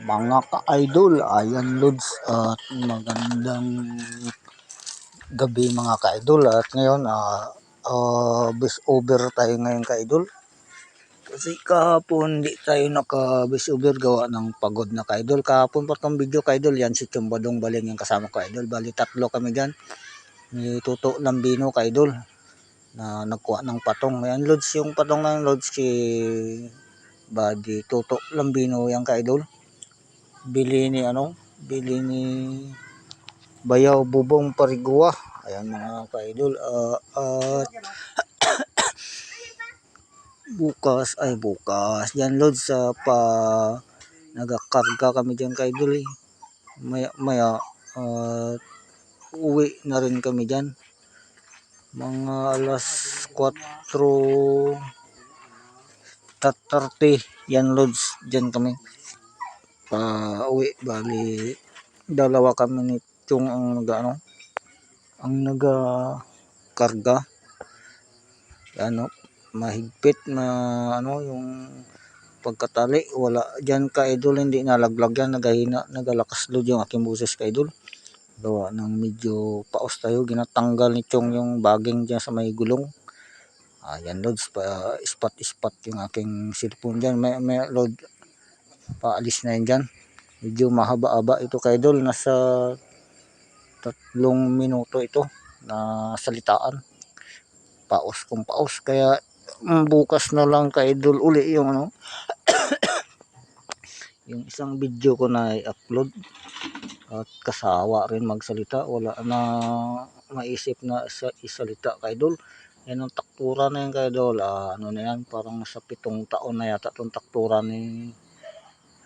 Mga ka-idol, ayan Lods, at magandang gabi mga ka-idol. At ngayon, bus over tayo ngayon ka-idol. Kasi kahapon di tayo naka-bus over gawa ng pagod na ka-idol. Kahapon pa itong video ka-idol, yan si Chumbadong Baling yung kasama ko ka-idol. Bali tatlo kami dyan, ni Tuto Lambino ka-idol, na nagkuha ng patong. Ayan Lods, yung patong ng Lods si Badi Tuto Lambino yung ka-idol. Bili ni Bayaw Bubong Parigua. Ayan mga ka-idol, at bukas yan Lods, sa nagakarga kami dyan ka-idol maya uwi na rin kami dyan mga alas 4:30 yan Lods, dyan kami pa uwi. Bali dalawa kami ni Chung ang nagakarga. Mahigpit na yung pagkatali, wala dyan ka-idol, hindi nalaglag yan, nagalakas load yung aking buses ka-idol. Gawa ng medyo paos tayo, ginatanggal ni Chong yung baging dyan sa may gulong. Ayan Lods, pa ispat yung aking cellphone dyan, may load, paalis na yan dyan. Medyo mahaba-haba ito ka-idol, nasa 3 minuto ito na salitaan, paos kung paos. Kaya bukas na lang ka-idol uli yung yung isang video ko na i-upload. At kasawa rin magsalita, wala na maisip na isalita ka-idol. Yan ang taktura na yan ka-idol, na yan, parang nasa 7 taon na yata itong taktura ni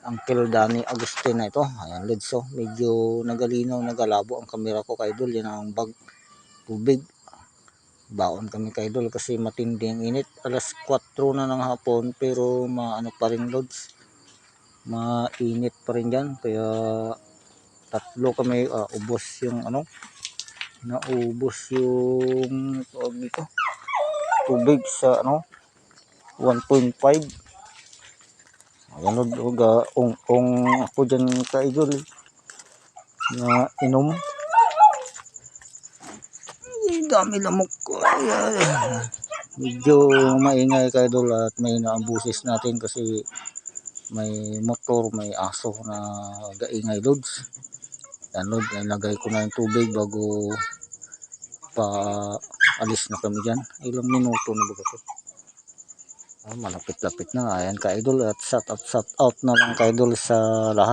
Uncle Danny Agustin na ito. Ayan Lods, so medyo nagalinaw, nagalabo ang kamera ko ka-idol. Yan ang bag tubig, baon kami ka-idol kasi matindi ang init. Alas 4 na ng hapon pero maano pa rin Lods, mainit pa rin dyan. Kaya tatlo kami, ubos yung naubos yung tubig sa 1.5. Ayan ung ako dyan ka-idol na inom. Dami lamok ko. Medyo maingay ka-idol at may naambusis natin kasi may motor, may aso na gaingay Lods. Yan Lods, nilagay ko na yung tubig bago pa alis na kami dyan. Ilang minuto na ba ito? Malapit-lapit na. Ayan ka-idol, at shout out na lang ka-idol sa lahat.